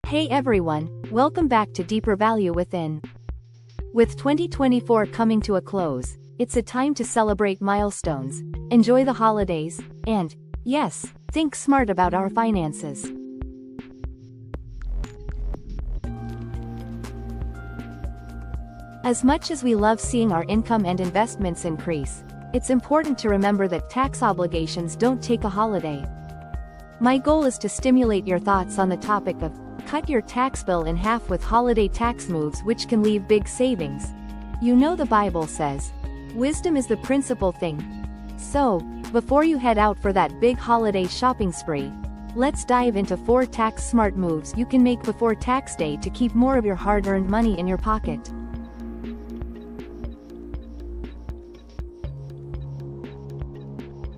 Hey everyone, welcome back to Deeper Value Within. With 2024 coming to a close, it's a time to celebrate milestones, enjoy the holidays, and, yes, think smart about our finances. As much as we love seeing our income and investments increase, it's important to remember that tax obligations don't take a holiday. My goal is to stimulate your thoughts on the topic of cut your tax bill in half with holiday tax moves which can leave big savings. You know the Bible says, wisdom is the principal thing. So, before you head out for that big holiday shopping spree, let's dive into 4 tax-smart moves you can make before tax day to keep more of your hard-earned money in your pocket.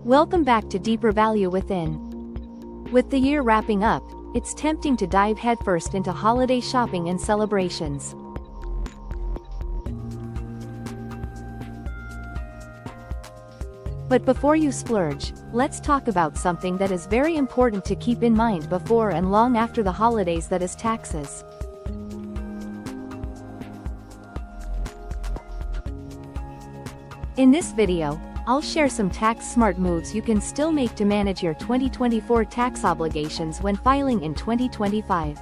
Welcome back to Deeper Value Within. With the year wrapping up, it's tempting to dive headfirst into holiday shopping and celebrations. But before you splurge, let's talk about something that is very important to keep in mind before and long after the holidays, that is taxes. In this video, I'll share some tax-smart moves you can still make to manage your 2024 tax obligations when filing in 2025.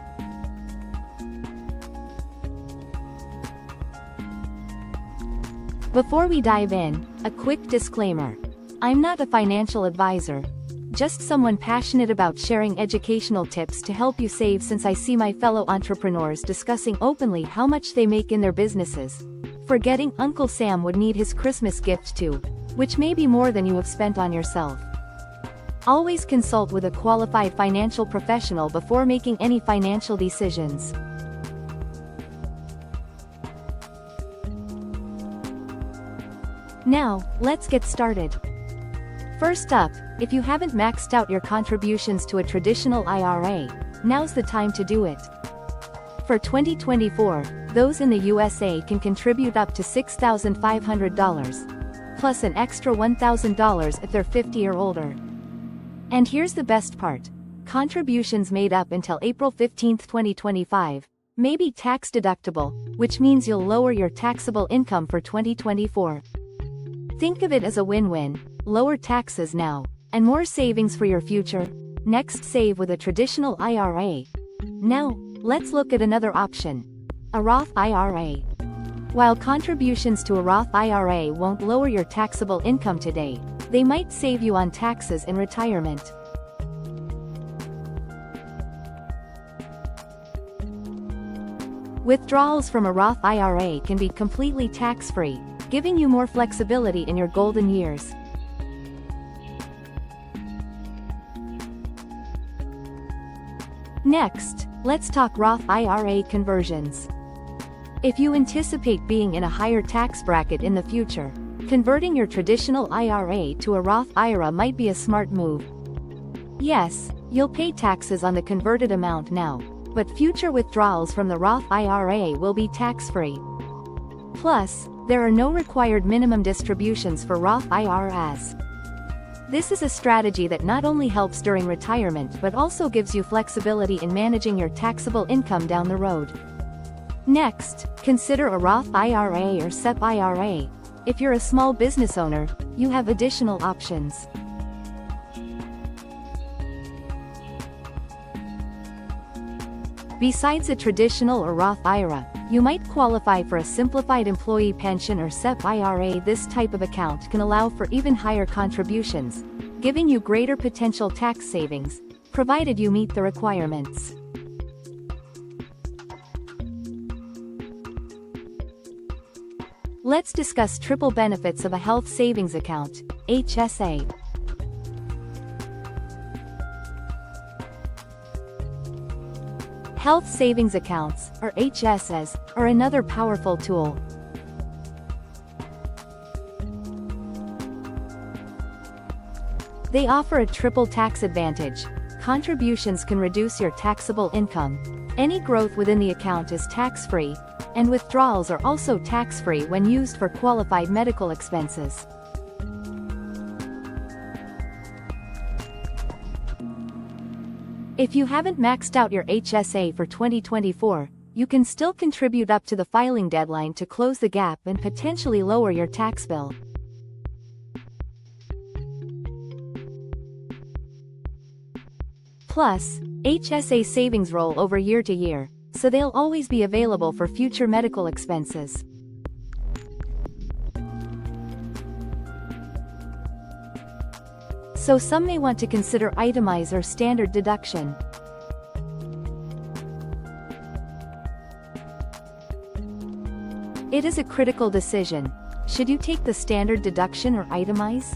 Before we dive in, a quick disclaimer. I'm not a financial advisor, just someone passionate about sharing educational tips to help you save, since I see my fellow entrepreneurs discussing openly how much they make in their businesses, forgetting Uncle Sam would need his Christmas gift too, which may be more than you have spent on yourself. Always consult with a qualified financial professional before making any financial decisions. Now, let's get started. First up, if you haven't maxed out your contributions to a traditional IRA, now's the time to do it. For 2024, those in the USA can contribute up to $6,500. Plus an extra $1,000 if they're 50 or older. And here's the best part. Contributions made up until April 15, 2025, may be tax deductible, which means you'll lower your taxable income for 2024. Think of it as a win-win: lower taxes now, and more savings for your future. Next, save with a traditional IRA. Now, let's look at another option: a Roth IRA. While contributions to a Roth IRA won't lower your taxable income today, they might save you on taxes in retirement. Withdrawals from a Roth IRA can be completely tax-free, giving you more flexibility in your golden years. Next, let's talk Roth IRA conversions. If you anticipate being in a higher tax bracket in the future, converting your traditional IRA to a Roth IRA might be a smart move. Yes, you'll pay taxes on the converted amount now, but future withdrawals from the Roth IRA will be tax-free. Plus, there are no required minimum distributions for Roth IRAs. This is a strategy that not only helps during retirement but also gives you flexibility in managing your taxable income down the road. Next, consider a Roth IRA or SEP IRA. If you're a small business owner, you have additional options. Besides a traditional or Roth IRA, you might qualify for a simplified employee pension or SEP IRA. This type of account can allow for even higher contributions, giving you greater potential tax savings, provided you meet the requirements. Let's discuss triple benefits of a health savings account, HSA. Health savings accounts, or HSAs, are another powerful tool. They offer a triple tax advantage. Contributions can reduce your taxable income. Any growth within the account is tax-free, and withdrawals are also tax-free when used for qualified medical expenses. If you haven't maxed out your HSA for 2024, you can still contribute up to the filing deadline to close the gap and potentially lower your tax bill. Plus, HSA savings roll over year to year, so they'll always be available for future medical expenses. So some may want to consider itemized or standard deduction. It is a critical decision. Should you take the standard deduction or itemize?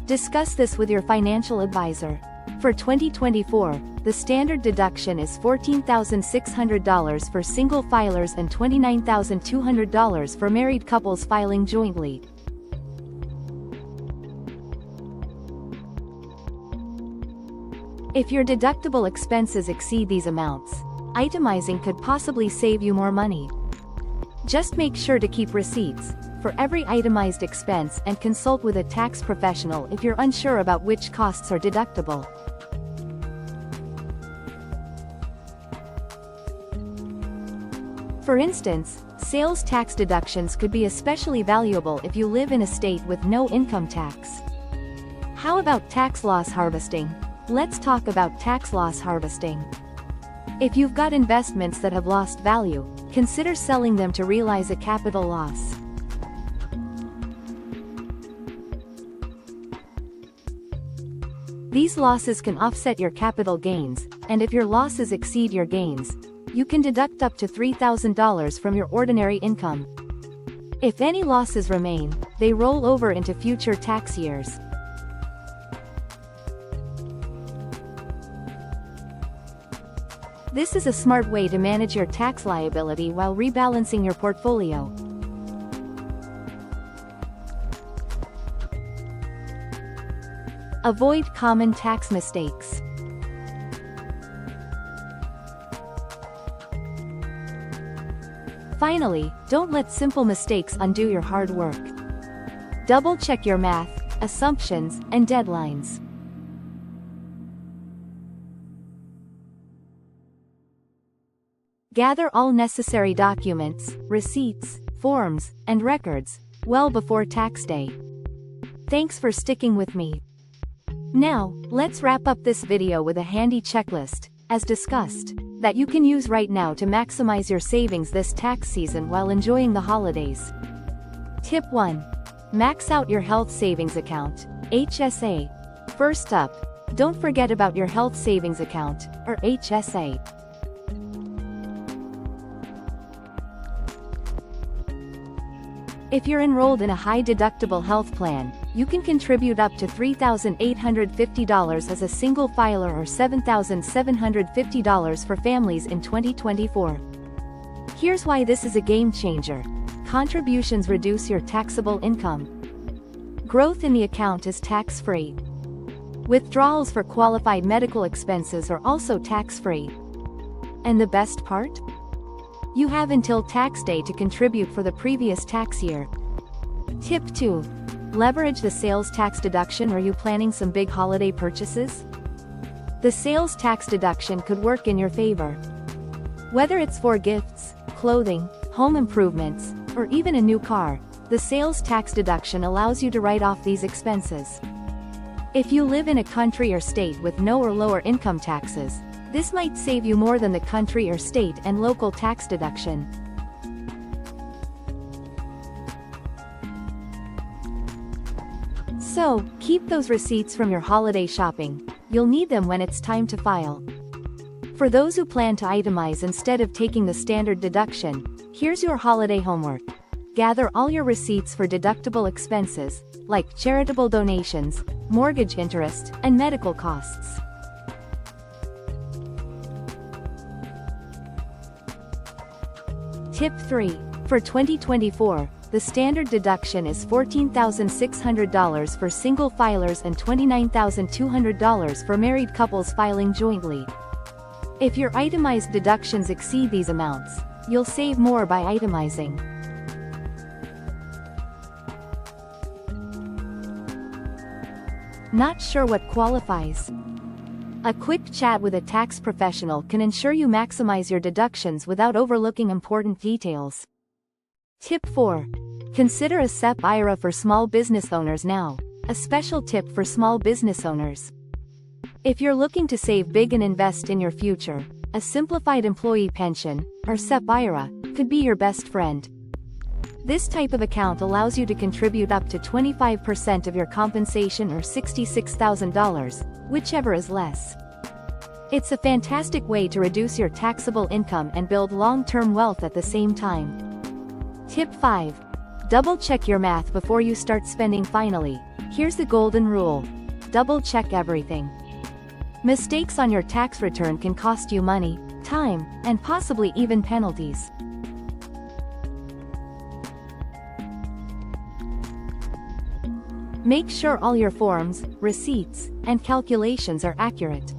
Discuss this with your financial advisor. For 2024, the standard deduction is $14,600 for single filers and $29,200 for married couples filing jointly. If your deductible expenses exceed these amounts, itemizing could possibly save you more money. Just make sure to keep receipts for every itemized expense and consult with a tax professional if you're unsure about which costs are deductible. For instance, sales tax deductions could be especially valuable if you live in a state with no income tax. How about tax loss harvesting? Let's talk about tax loss harvesting. If you've got investments that have lost value, consider selling them to realize a capital loss. These losses can offset your capital gains, and if your losses exceed your gains, you can deduct up to $3,000 from your ordinary income. If any losses remain, they roll over into future tax years. This is a smart way to manage your tax liability while rebalancing your portfolio. Avoid common tax mistakes. Finally, don't let simple mistakes undo your hard work. Double-check your math, assumptions, and deadlines. Gather all necessary documents, receipts, forms, and records, well before tax day. Thanks for sticking with me. Now, let's wrap up this video with a handy checklist, as discussed, that you can use right now to maximize your savings this tax season while enjoying the holidays. Tip 1. Max out your health savings account, HSA. First up, don't forget about your health savings account, or HSA. If you're enrolled in a high-deductible health plan, you can contribute up to $3,850 as a single filer or $7,750 for families in 2024. Here's why this is a game-changer. Contributions reduce your taxable income. Growth in the account is tax-free. Withdrawals for qualified medical expenses are also tax-free. And the best part? You have until tax day to contribute for the previous tax year. Tip 2. Leverage the sales tax deduction. Are you planning some big holiday purchases? The sales tax deduction could work in your favor. Whether it's for gifts, clothing, home improvements, or even a new car, the sales tax deduction allows you to write off these expenses. If you live in a country or state with no or lower income taxes, this might save you more than the country or state and local tax deduction. So, keep those receipts from your holiday shopping. You'll need them when it's time to file. For those who plan to itemize instead of taking the standard deduction, here's your holiday homework. Gather all your receipts for deductible expenses, like charitable donations, mortgage interest, and medical costs. Tip 3. For 2024, the standard deduction is $14,600 for single filers and $29,200 for married couples filing jointly. If your itemized deductions exceed these amounts, you'll save more by itemizing. Not sure what qualifies? A quick chat with a tax professional can ensure you maximize your deductions without overlooking important details. Tip 4. Consider a SEP IRA for small business owners now. A special tip for small business owners. If you're looking to save big and invest in your future, a simplified employee pension, or SEP IRA, could be your best friend. This type of account allows you to contribute up to 25% of your compensation or $66,000, whichever is less. It's a fantastic way to reduce your taxable income and build long-term wealth at the same time. Tip 5. Double-check your math before you start spending. Finally, here's the golden rule. Double-check everything. Mistakes on your tax return can cost you money, time, and possibly even penalties. Make sure all your forms, receipts, and calculations are accurate.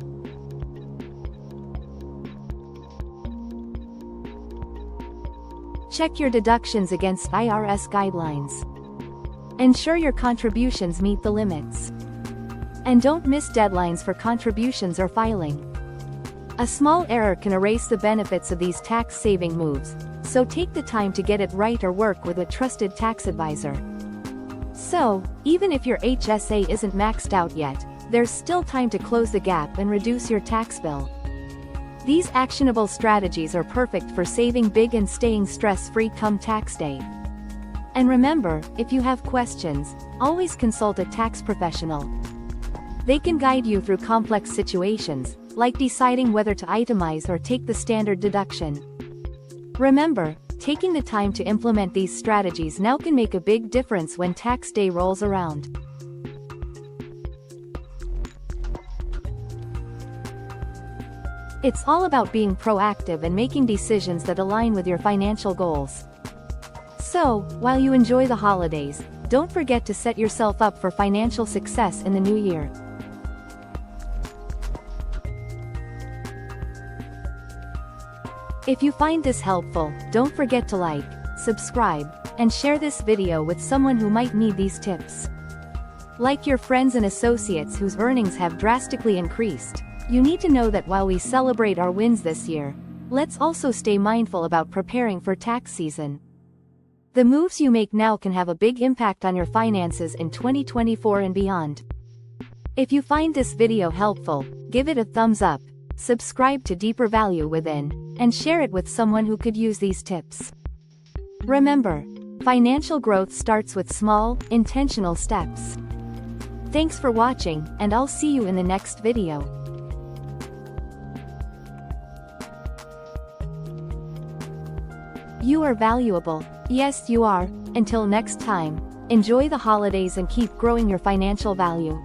Check your deductions against IRS guidelines. Ensure your contributions meet the limits. And don't miss deadlines for contributions or filing. A small error can erase the benefits of these tax-saving moves, so take the time to get it right or work with a trusted tax advisor. So, even if your HSA isn't maxed out yet, there's still time to close the gap and reduce your tax bill. These actionable strategies are perfect for saving big and staying stress-free come tax day. And remember, if you have questions, always consult a tax professional. They can guide you through complex situations, like deciding whether to itemize or take the standard deduction. Remember, taking the time to implement these strategies now can make a big difference when tax day rolls around. It's all about being proactive and making decisions that align with your financial goals. So, while you enjoy the holidays, don't forget to set yourself up for financial success in the new year. If you find this helpful, don't forget to like, subscribe, and share this video with someone who might need these tips. Like your friends and associates whose earnings have drastically increased. You need to know that while we celebrate our wins this year, let's also stay mindful about preparing for tax season. The moves you make now can have a big impact on your finances in 2024 and beyond. If you find this video helpful, give it a thumbs up, subscribe to DeeperValueWithin, and share it with someone who could use these tips. Remember, financial growth starts with small, intentional steps. Thanks for watching, and I'll see you in the next video. You are valuable. Yes, you are. Until next time, enjoy the holidays and keep growing your financial value.